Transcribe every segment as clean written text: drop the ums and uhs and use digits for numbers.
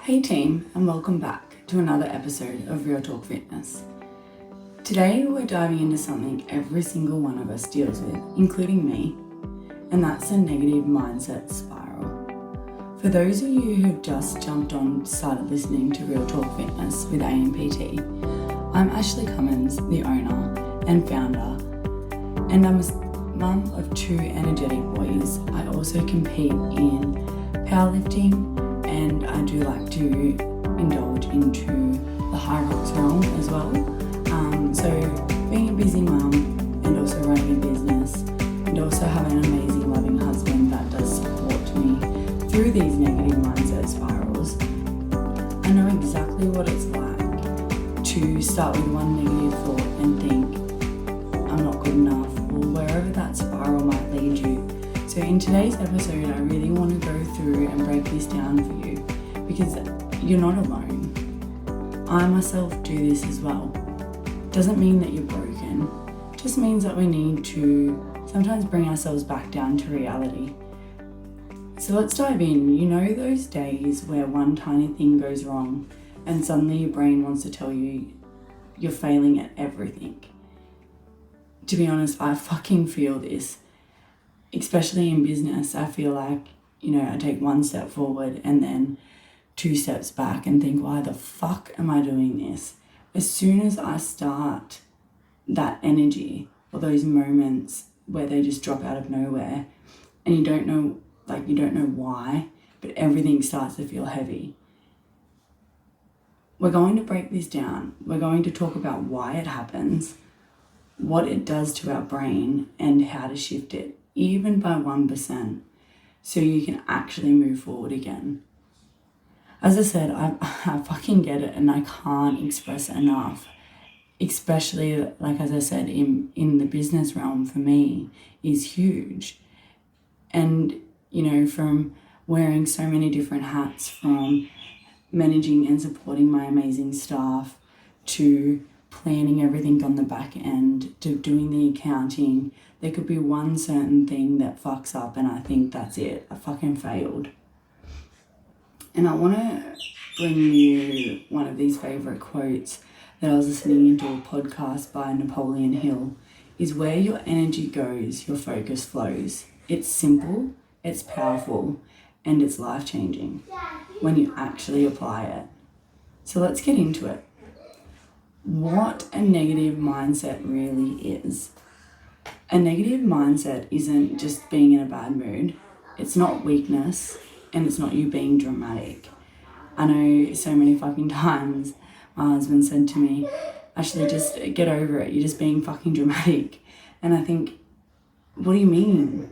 Hey team, and welcome back to another episode of Real Talk Fitness. Today we're diving into something every single one of us deals with, including me, and that's a negative mindset spiral. For those of you who've just jumped on, started listening to Real Talk Fitness with AMPT, I'm Ashley Cummins, the owner and founder, and I'm a mum of two energetic boys. I also compete in powerlifting, and I do like to indulge into the high rocks realm as well. So being a busy mum and also running a business and also having an amazing loving husband that does support me through these negative mindset spirals, I know exactly what it's like to start with one negative thought and think I'm not good enough, or wherever that spiral might lead you. So in today's episode, I really want to go through and break this down for you, because you're not alone. I myself do this as well. Doesn't mean that you're broken, just means that we need to sometimes bring ourselves back down to reality. So let's dive in. You know those days where one tiny thing goes wrong and suddenly your brain wants to tell you you're failing at everything. To be honest, I fucking feel this. Especially in business, I feel like, I take one step forward and then two steps back and think, why the fuck am I doing this? As soon as I start that energy or those moments where they just drop out of nowhere and you don't know why, but everything starts to feel heavy. We're going to break this down. We're going to talk about why it happens, what it does to our brain, and how to shift it, even by 1%, so you can actually move forward again. As I said, I fucking get it, and I can't express it enough. Especially, like as I said, in the business realm for me is huge. And, from wearing so many different hats, from managing and supporting my amazing staff, to planning everything on the back end, to doing the accounting, there could be one certain thing that fucks up and I think that's it. I fucking failed. And I want to bring you one of these favourite quotes that I was listening into a podcast by Napoleon Hill, is where your energy goes, your focus flows. It's simple, it's powerful, and it's life-changing when you actually apply it. So let's get into it. What a negative mindset really is. A negative mindset isn't just being in a bad mood. It's not weakness, and it's not you being dramatic. I know so many fucking times my husband said to me, Ashley, just get over it. You're just being fucking dramatic. And I think, what do you mean?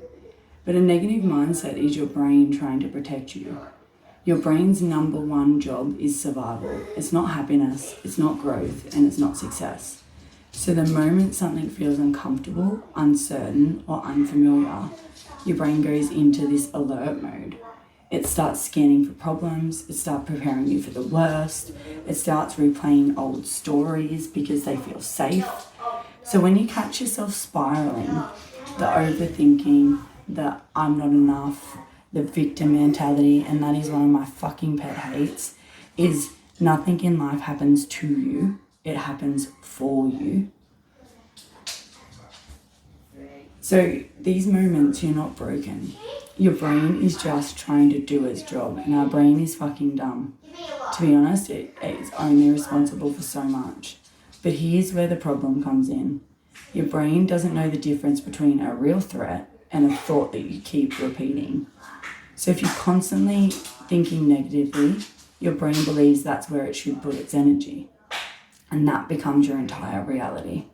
But a negative mindset is your brain trying to protect you. Your brain's number one job is survival. It's not happiness, it's not growth, and it's not success. So the moment something feels uncomfortable, uncertain, or unfamiliar, your brain goes into this alert mode. It starts scanning for problems, it starts preparing you for the worst, it starts replaying old stories because they feel safe. So when you catch yourself spiraling, the overthinking, the I'm not enough, the victim mentality, and that is one of my fucking pet hates, is nothing in life happens to you, it happens for you. So these moments, you're not broken. Your brain is just trying to do its job, and our brain is fucking dumb. To be honest, it's only responsible for so much. But here's where the problem comes in. Your brain doesn't know the difference between a real threat and a thought that you keep repeating. So if you're constantly thinking negatively, your brain believes that's where it should put its energy, and that becomes your entire reality.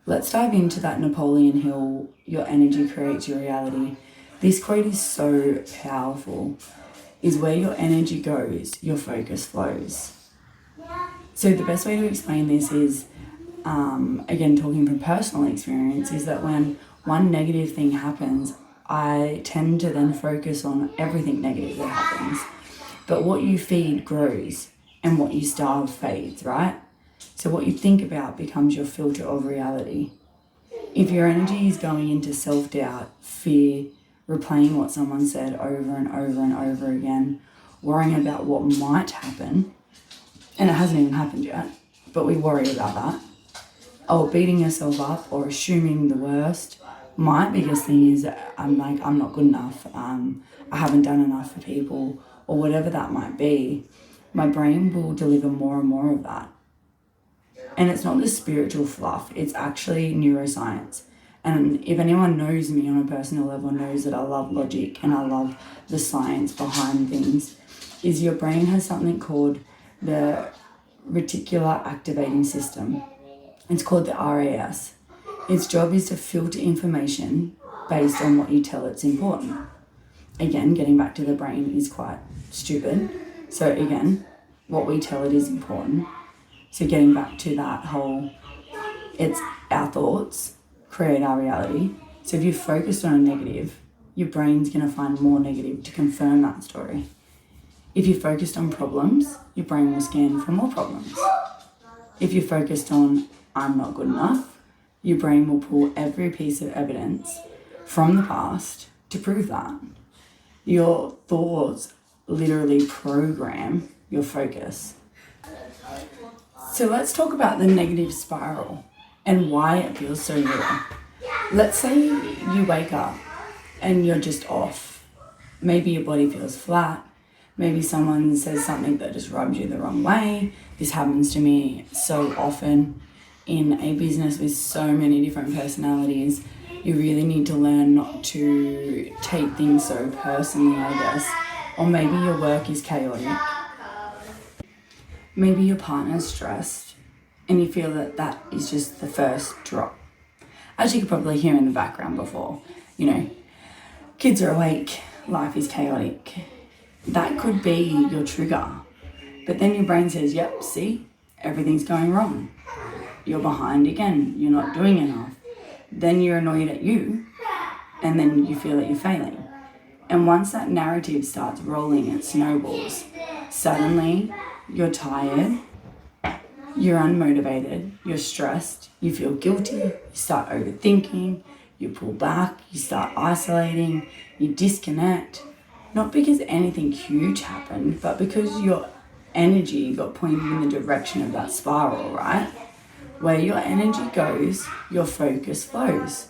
Let's dive into that Napoleon Hill, your energy creates your reality. This quote is so powerful, is where your energy goes, your focus flows. So the best way to explain this is, again, talking from personal experience, is that when one negative thing happens, I tend to then focus on everything negative that happens. But what you feed grows, and what you starve fades, right? So what you think about becomes your filter of reality. If your energy is going into self-doubt, fear, replaying what someone said over and over and over again, worrying about what might happen, and it hasn't even happened yet, but we worry about that. Or beating yourself up or assuming the worst. My biggest thing is I'm not good enough. I haven't done enough for people, or whatever that might be. My brain will deliver more and more of that. And it's not the spiritual fluff, it's actually neuroscience. And if anyone knows me on a personal level knows that I love logic and I love the science behind things, is your brain has something called the reticular activating system. It's called the RAS. Its job is to filter information based on what you tell it's important. Again, getting back to the brain is quite stupid. So again, what we tell it is important. So getting back to that whole, it's our thoughts create our reality. So if you're focused on a negative, your brain's going to find more negative to confirm that story. If you're focused on problems, your brain will scan for more problems. If you're focused on I'm not good enough, your brain will pull every piece of evidence from the past to prove that. Your thoughts literally program your focus. So let's talk about the negative spiral and why it feels so real. Let's say you wake up and you're just off. Maybe your body feels flat. Maybe someone says something that just rubs you the wrong way. This happens to me so often. In a business with so many different personalities, you really need to learn not to take things so personally, I guess. Or maybe your work is chaotic. Maybe your partner's stressed and you feel that that is just the first drop. As you could probably hear in the background before, kids are awake, life is chaotic. That could be your trigger. But then your brain says, yep, see, everything's going wrong. You're behind again, you're not doing enough. Then you're annoyed at you, and then you feel that you're failing. And once that narrative starts rolling, it snowballs. Suddenly, you're tired, you're unmotivated, you're stressed, you feel guilty, you start overthinking, you pull back, you start isolating, you disconnect. Not because anything huge happened, but because your energy got pointed in the direction of that spiral, right? Where your energy goes, your focus flows.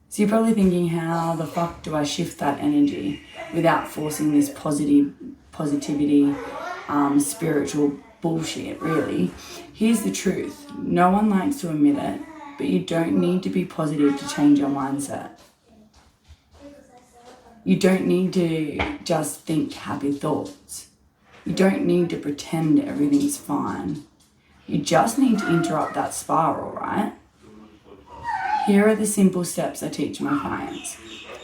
So you're probably thinking, how the fuck do I shift that energy without forcing this positivity, spiritual bullshit, really? Here's the truth. No one likes to admit it, but you don't need to be positive to change your mindset. You don't need to just think happy thoughts. You don't need to pretend everything's fine. You just need to interrupt that spiral, right? Here are the simple steps I teach my clients.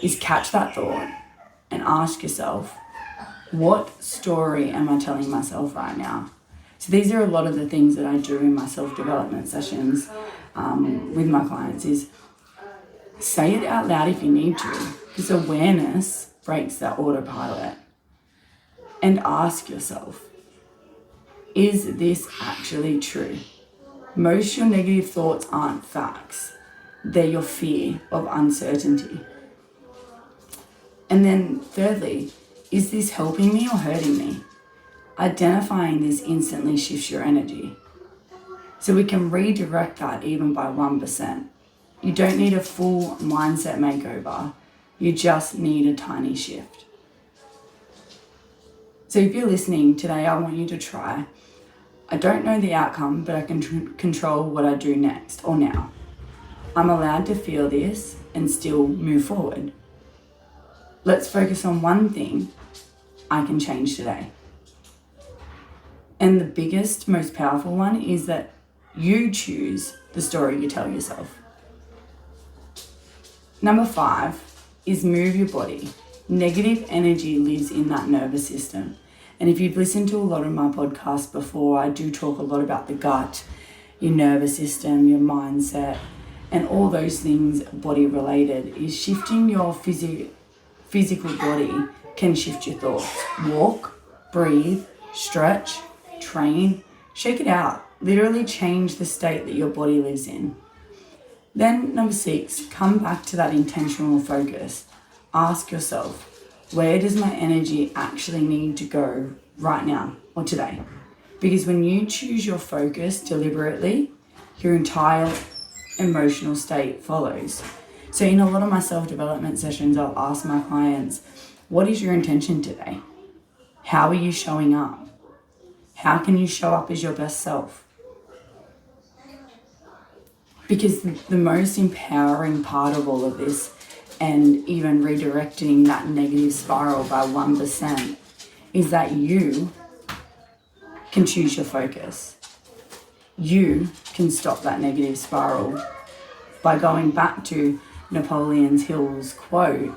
Is catch that thought and ask yourself, what story am I telling myself right now? So these are a lot of the things that I do in my self-development sessions with my clients is say it out loud if you need to, because awareness breaks that autopilot. And ask yourself, is this actually true? Most of your negative thoughts aren't facts. They're your fear of uncertainty. And then thirdly, is this helping me or hurting me? Identifying this instantly shifts your energy. So we can redirect that even by 1%. You don't need a full mindset makeover. You just need a tiny shift. So if you're listening today, I want you to try. I don't know the outcome, but I can control what I do next or now. I'm allowed to feel this and still move forward. Let's focus on one thing I can change today. And the biggest, most powerful one is that you choose the story you tell yourself. Number 5 is move your body. Negative energy lives in that nervous system. And if you've listened to a lot of my podcasts before, I do talk a lot about the gut, your nervous system, your mindset, and all those things body related. Is shifting your physical body can shift your thoughts. Walk, breathe, stretch, train, shake it out. Literally change the state that your body lives in. Then number 6, come back to that intentional focus. Ask yourself, Where does my energy actually need to go right now or today? Because when you choose your focus deliberately, your entire emotional state follows. So in a lot of my self-development sessions, I'll ask my clients, what is your intention today? How are you showing up? How can you show up as your best self? Because the most empowering part of all of this, and even redirecting that negative spiral by 1%, is that you can choose your focus. You can stop that negative spiral by going back to Napoleon Hill's quote,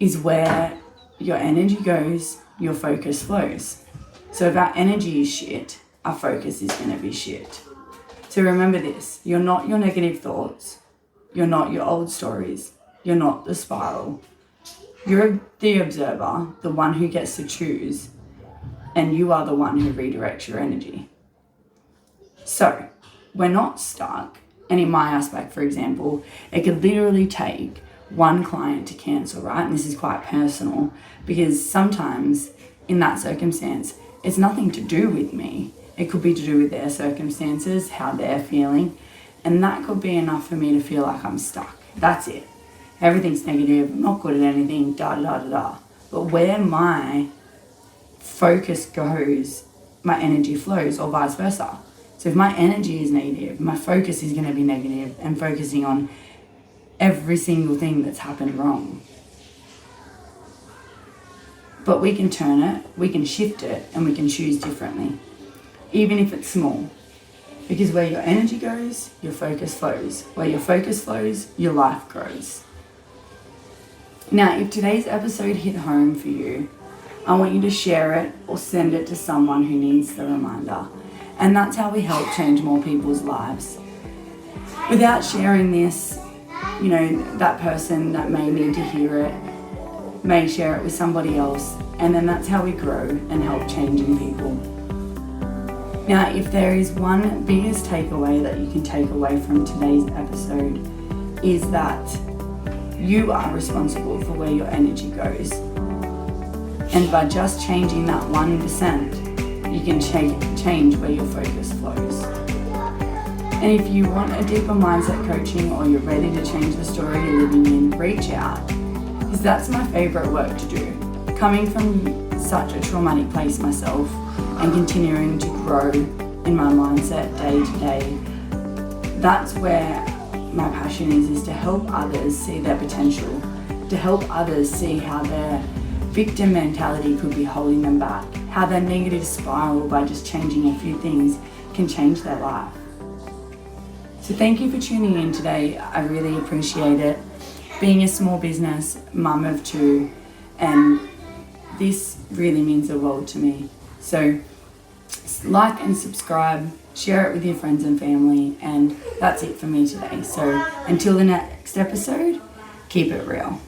is where your energy goes, your focus flows. So if our energy is shit, our focus is going to be shit. So remember this, you're not your negative thoughts, you're not your old stories, you're not the spiral. You're the observer, the one who gets to choose, and you are the one who redirects your energy. So we're not stuck. And in my aspect, for example, it could literally take one client to cancel, right? And this is quite personal, because sometimes in that circumstance, it's nothing to do with me. It could be to do with their circumstances, how they're feeling. And that could be enough for me to feel like I'm stuck. That's it. Everything's negative, I'm not good at anything, da-da-da-da-da. But where my focus goes, my energy flows, or vice versa. So if my energy is negative, my focus is going to be negative and focusing on every single thing that's happened wrong. But we can turn it, we can shift it, and we can choose differently, even if it's small. Because where your energy goes, your focus flows. Where your focus flows, your life grows. Now, if today's episode hit home for you, I want you to share it or send it to someone who needs the reminder. And that's how we help change more people's lives. Without sharing this, that person that may need to hear it may share it with somebody else, and then that's how we grow and help changing people. Now, if there is one biggest takeaway that you can take away from today's episode, is that you are responsible for where your energy goes. And by just changing that 1%, you can change where your focus flows. And if you want a deeper mindset coaching, or you're ready to change the story you're living in, reach out. Because that's my favorite work to do. Coming from such a traumatic place myself and continuing to grow in my mindset day to day, that's where my passion is to help others see their potential, to help others see how their victim mentality could be holding them back, how their negative spiral by just changing a few things can change their life. So thank you for tuning in today. I really appreciate it. Being a small business, mum of 2, and this really means the world to me. So like and subscribe, share it with your friends and family, and that's it for me today. So until the next episode, keep it real.